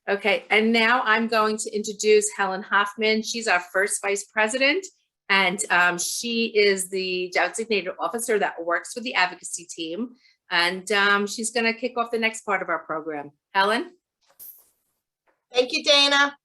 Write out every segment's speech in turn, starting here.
Okay, and now I'm going to introduce Helen Hoffman. She's our first vice president, and she is the designated officer that works with the advocacy team. And she's going to kick off the next part of our program. Helen? Thank you, Dana.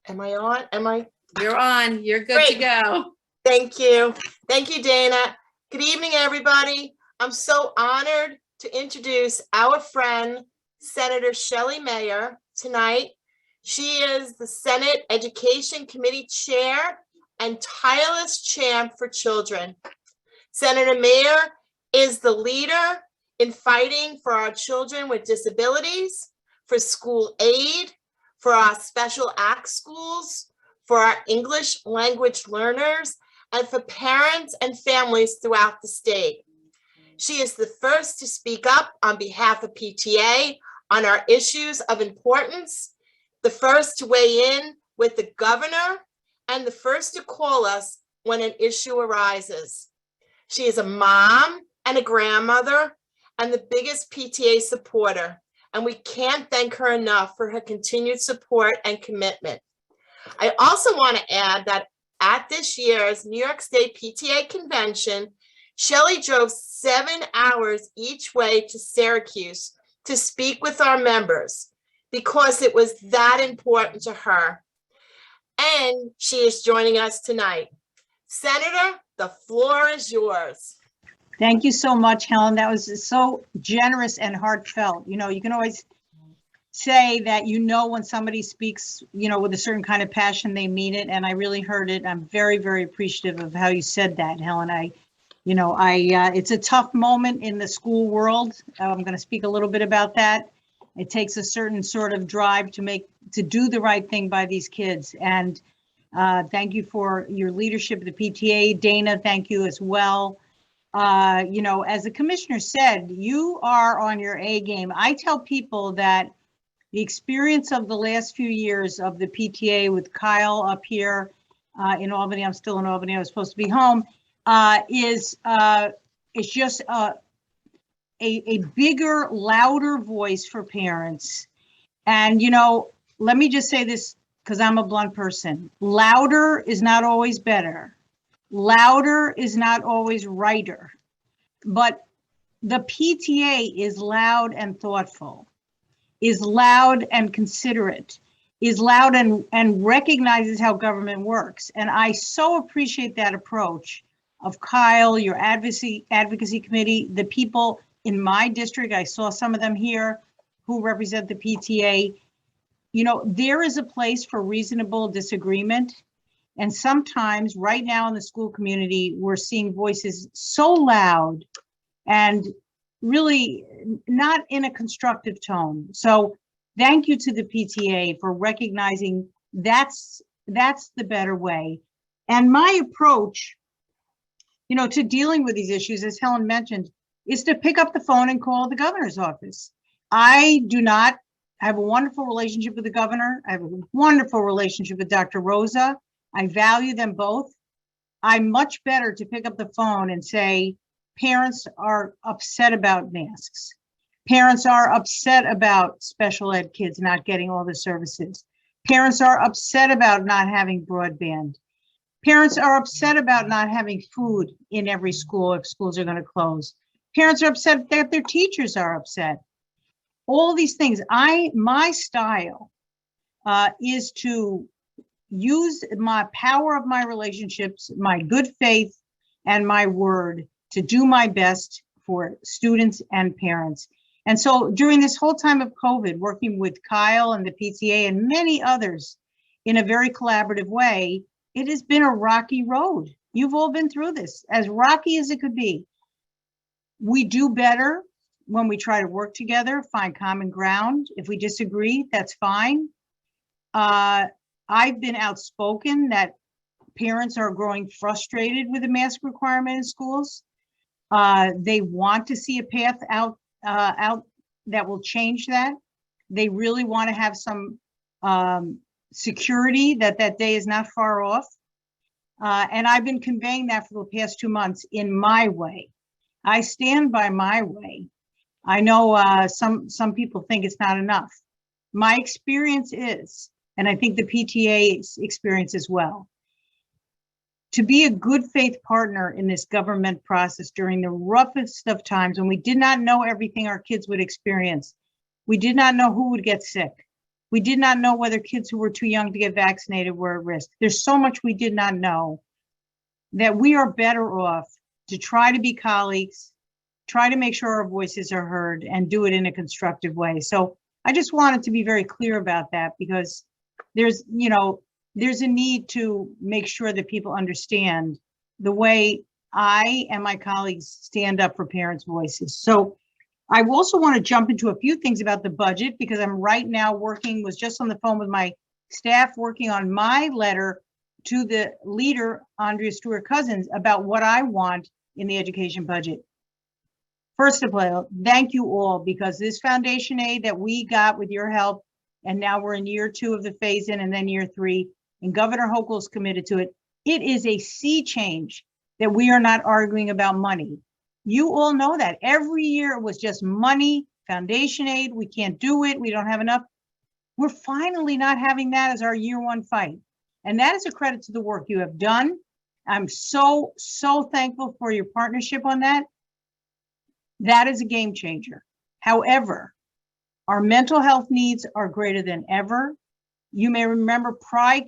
Am I on? You're on. You're good to go. Thank you. Thank you, Dana. Good evening, everybody. I'm so honored to introduce our friend, Senator Shelley Mayer, tonight. She is the Senate Education Committee Chair and tireless champ for children. Senator Mayer is the leader in fighting for our children with disabilities, for school aid, for our special act schools, for our English language learners, and for parents and families throughout the state. She is the first to speak up on behalf of PTA on our issues of importance, the first to weigh in with the governor, and the first to call us when an issue arises. She is a mom and a grandmother and the biggest PTA supporter, and we can't thank her enough for her continued support and commitment. I also want to add that at this year's New York State PTA convention, Shelley drove 7 hours each way to Syracuse to speak with our members because it was that important to her. And she is joining us tonight. Senator, the floor is yours. Thank you so much, Helen. That was so generous and heartfelt. You know, you can always say that, you know, when somebody speaks, you know, with a certain kind of passion, they mean it. And I really heard it. I'm very, very appreciative of how you said that, Helen. It's a tough moment in the school world. I'm going to speak a little bit about that. It takes a certain sort of drive to do the right thing by these kids. And thank you for your leadership of the PTA. Dana, thank you as well. You know, as the commissioner said, you are on your A game. I tell people that the experience of the last few years of the PTA with Kyle up here in Albany, I'm still in Albany, I was supposed to be home, is just a bigger, louder voice for parents. And, you know, let me just say this, because I'm a blunt person. Louder is not always better. Louder is not always righter. But the PTA is loud and thoughtful, is loud and considerate, is loud and recognizes how government works. And I so appreciate that approach of Kyle, your advocacy committee, the people in my district. I saw some of them here who represent the PTA. You know, there is a place for reasonable disagreement. And sometimes right now in the school community, we're seeing voices so loud and really not in a constructive tone. So thank you to the PTA for recognizing that's the better way. And my approach, you know, to dealing with these issues, as Helen mentioned, is to pick up the phone and call the governor's office. I have a wonderful relationship with the governor. I have a wonderful relationship with Dr. Rosa. I value them both. I'm much better to pick up the phone and say, parents are upset about masks. Parents are upset about special ed kids not getting all the services. Parents are upset about not having broadband. Parents are upset about not having food in every school if schools are going to close. Parents are upset that their teachers are upset. All these things. My style is to use my power of my relationships, my good faith, and my word to do my best for students and parents. And so during this whole time of COVID, working with Kyle and the PTA and many others in a very collaborative way, it has been a rocky road. You've all been through this, as rocky as it could be. We do better when we try to work together, find common ground. If we disagree, that's fine. I've been outspoken that parents are growing frustrated with the mask requirement in schools. They want to see a path out that will change that. They really want to have some security that day is not far off. And I've been conveying that for the past 2 months in my way. I stand by my way. I know some people think it's not enough. My experience is, and I think the PTA's experience as well, to be a good faith partner in this government process during the roughest of times when we did not know everything our kids would experience. We did not know who would get sick. We did not know whether kids who were too young to get vaccinated were at risk. There's so much we did not know, that we are better off to try to be colleagues, try to make sure our voices are heard, and do it in a constructive way. So I just wanted to be very clear about that, because there's a need to make sure that people understand the way I and my colleagues stand up for parents' voices. So I also want to jump into a few things about the budget, because I'm right now was just on the phone with my staff working on my letter to the leader, Andrea Stewart-Cousins, about what I want in the education budget. First of all, thank you all, because this foundation aid that we got with your help, and now we're in year 2 of the phase-in and then year 3, and Governor Hochul's committed to it. It is a sea change that we are not arguing about money. You all know that. Every year it was just money, foundation aid, we can't do it, we don't have enough. We're finally not having that as our year 1 fight. And that is a credit to the work you have done. I'm so thankful for your partnership on that. That is a game changer. However, our mental health needs are greater than ever. You may remember prior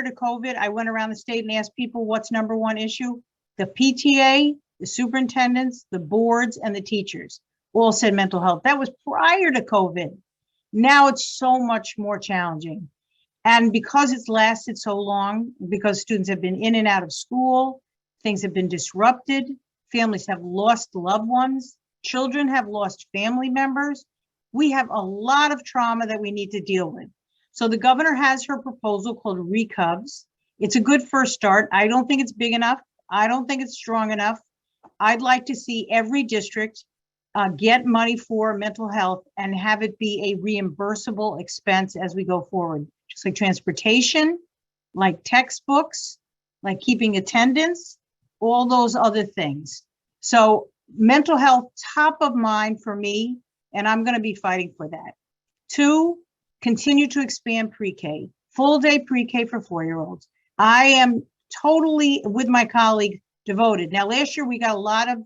to COVID, I went around the state and asked people what's number 1 issue. The PTA, the superintendents, the boards, and the teachers all said mental health. That was prior to COVID. Now it's so much more challenging. And because it's lasted so long, because students have been in and out of school, things have been disrupted, families have lost loved ones, children have lost family members. We have a lot of trauma that we need to deal with. So the governor has her proposal called Recovs. It's a good first start. I don't think it's big enough. I don't think it's strong enough. I'd like to see every district get money for mental health and have it be a reimbursable expense as we go forward. Just like transportation, like textbooks, like keeping attendance, all those other things. So mental health, top of mind for me, and I'm going to be fighting for that. 2, continue to expand pre-K, full day pre-K for 4-year-olds. I am totally, with my colleague, devoted. Now, last year we got a lot of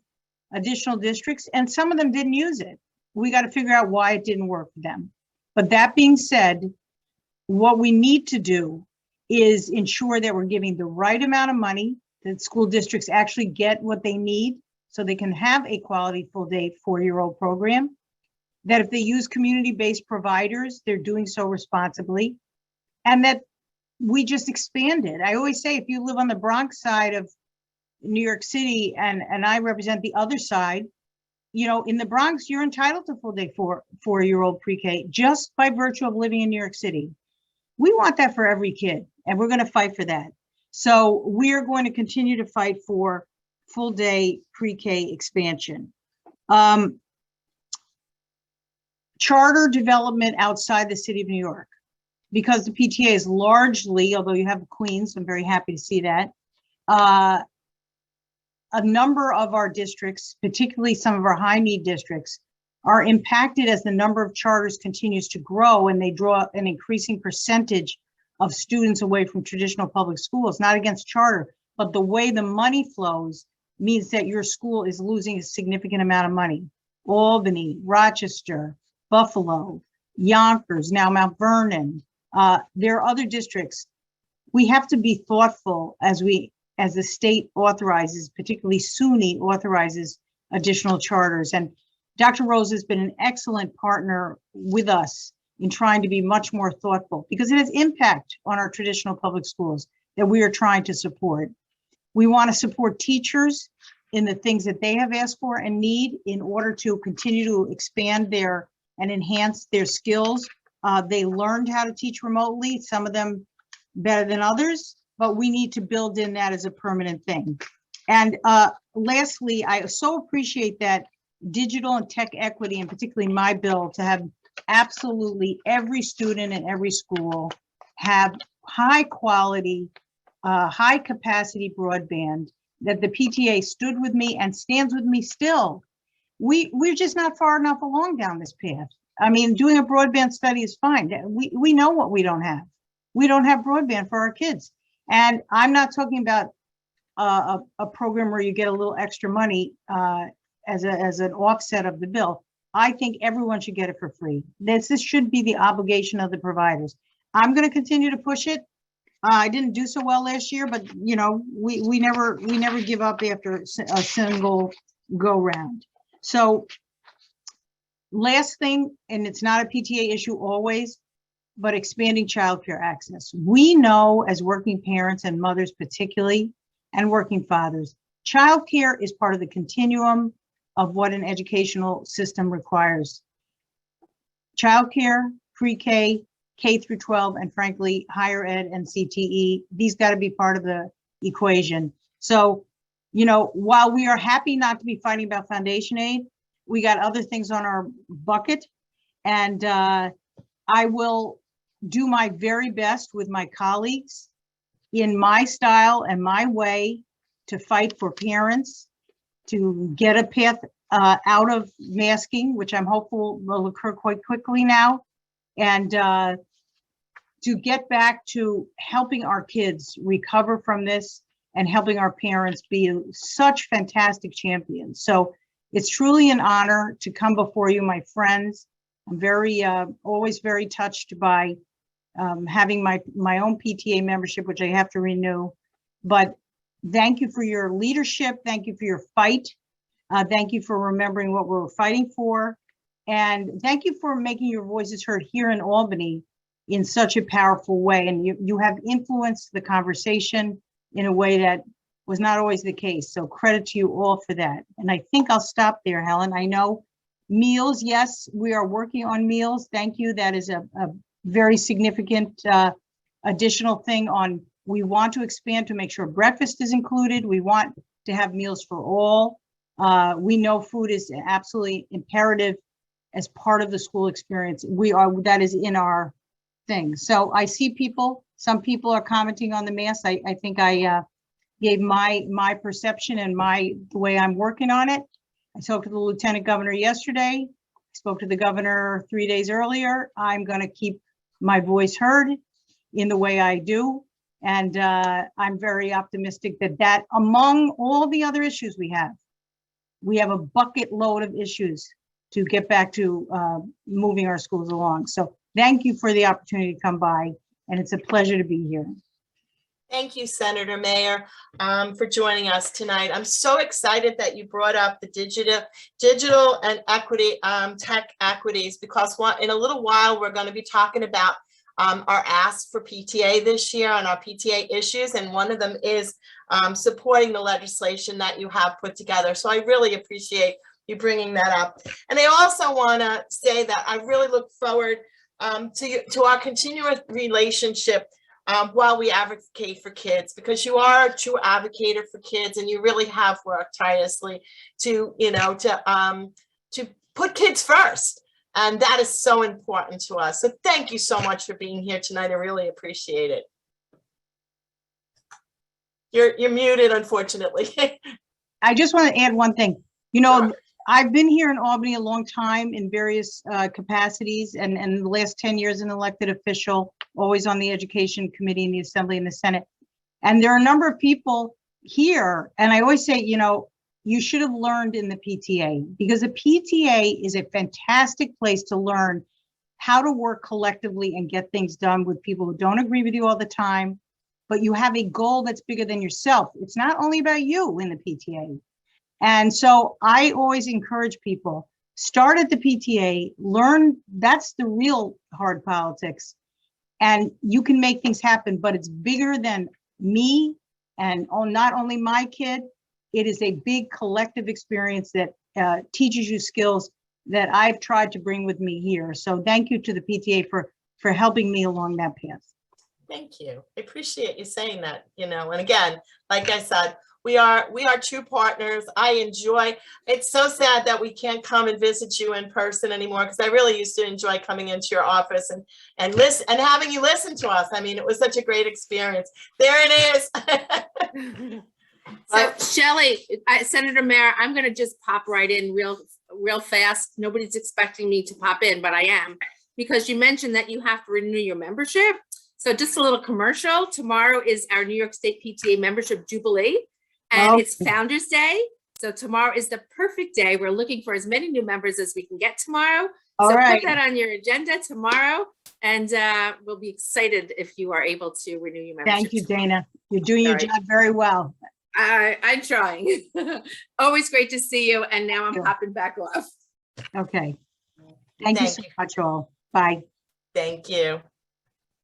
additional districts and some of them didn't use it. We got to figure out why it didn't work for them. But that being said, what we need to do is ensure that we're giving the right amount of money, that school districts actually get what they need so they can have a quality full day 4-year-old program, that if they use community-based providers, they're doing so responsibly, and that we just expand it. I always say, if you live on the Bronx side of New York City and I represent the other side, in the Bronx, you're entitled to full day 4-year-old pre-K just by virtue of living in New York City. We want that for every kid, and we're going to fight for that. So we're going to continue to fight for full day pre-K expansion. Charter development outside the city of New York, because the PTA is largely, although you have Queens, I'm very happy to see that, a number of our districts, particularly some of our high need districts, are impacted as the number of charters continues to grow, and they draw an increasing percentage of students away from traditional public schools, not against charter, but the way the money flows means that your school is losing a significant amount of money. Albany, Rochester, Buffalo, Yonkers, now Mount Vernon. There are other districts. We have to be thoughtful as the state authorizes, particularly SUNY authorizes additional charters. And Dr. Rose has been an excellent partner with us in trying to be much more thoughtful, because it has impact on our traditional public schools that we are trying to support. We want to support teachers in the things that they have asked for and need in order to continue to expand and enhance their skills. They learned how to teach remotely, some of them better than others, but we need to build in that as a permanent thing. And lastly, I so appreciate that digital and tech equity, and particularly my bill, to have absolutely every student in every school have high quality, high capacity broadband, that the PTA stood with me and stands with me still. We're just not far enough along down this path. I mean, doing a broadband study is fine. We know what we don't have. We don't have broadband for our kids. And I'm not talking about a program where you get a little extra money as an offset of the bill. I think everyone should get it for free. This should be the obligation of the providers. I'm going to continue to push it. I didn't do so well last year, but you know, we never give up after a single go round. So last thing, and it's not a PTA issue always, but expanding childcare access. We know as working parents and mothers particularly, and working fathers, childcare is part of the continuum of what an educational system requires. Childcare, pre-K, K through 12, and frankly, higher ed and CTE, these got to be part of the equation. So, you know, while we are happy not to be fighting about foundation aid, we got other things on our bucket. And I will do my very best with my colleagues in my style and my way to fight for parents, to get a path out of masking, which I'm hopeful will occur quite quickly now, and to get back to helping our kids recover from this and helping our parents be such fantastic champions. So it's truly an honor to come before you, my friends. I'm very, always very touched by having my own PTA membership, which I have to renew. But thank you for your leadership. Thank you for your fight. Thank you for remembering what we're fighting for. And thank you for making your voices heard here in Albany in such a powerful way. And you have influenced the conversation in a way that was not always the case. So credit to you all for that. And I think I'll stop there, Helen. I know meals, yes, we are working on meals. Thank you. That is a very significant additional thing on, we want to expand to make sure breakfast is included. We want to have meals for all. We know food is absolutely imperative as part of the school experience. That is in our thing. So I see people, some people are commenting on the mask. I think I gave my perception and the way I'm working on it. I spoke to the Lieutenant Governor yesterday. I spoke to the governor 3 days earlier. I'm going to keep my voice heard in the way I do. And I'm very optimistic that among all the other issues we have a bucket load of issues to get back to moving our schools along. So thank you for the opportunity to come by, and it's a pleasure to be here. Thank you, Senator Mayer, for joining us tonight. I'm so excited that you brought up the digital and equity, tech equities, because in a little while, we're going to be talking about our ask for PTA this year on our PTA issues. And one of them is supporting the legislation that you have put together. So I really appreciate you bringing that up. And I also want to say that I really look forward to our continuous relationship while we advocate for kids, because you are a true advocate for kids, and you really have worked tirelessly to put kids first. And that is so important to us. So thank you so much for being here tonight. I really appreciate it. You're muted, unfortunately. I just want to add one thing. You know, Sure. I've been here in Albany a long time in various capacities, and the last 10 years an elected official, always on the Education Committee in the Assembly and the Senate. And there are a number of people here, and I always say, you know, you should have learned in the PTA, because the PTA is a fantastic place to learn how to work collectively and get things done with people who don't agree with you all the time, but you have a goal that's bigger than yourself. It's not only about you in the PTA. And so I always encourage people, start at the PTA, learn, that's the real hard politics, and you can make things happen, but it's bigger than me and not only my kid. It is a big collective experience that teaches you skills that I've tried to bring with me here. So thank you to the PTA for helping me along that path. Thank you. I appreciate you saying that, you know, and again, like I said, we are true partners. I enjoy, it's so sad that we can't come and visit you in person anymore, because I really used to enjoy coming into your office and listen and having you listen to us. I mean, it was such a great experience. There it is. So Shelley, Senator Mayer, I'm going to just pop right in real fast. Nobody's expecting me to pop in, but I am, because you mentioned that you have to renew your membership. So just a little commercial. Tomorrow is our New York State PTA membership jubilee, and it's Okay. Founders Day. So tomorrow is the perfect day. We're looking for as many new members as we can get tomorrow. All So right. put that on your agenda tomorrow, and we'll be excited if you are able to renew your membership. Thank you, tomorrow. Dana. You're doing your All right. job very well. I'm trying. Always great to see you. And now I'm Sure. popping back off. Okay. Thank you Thank so you. much, all. Bye. Thank you.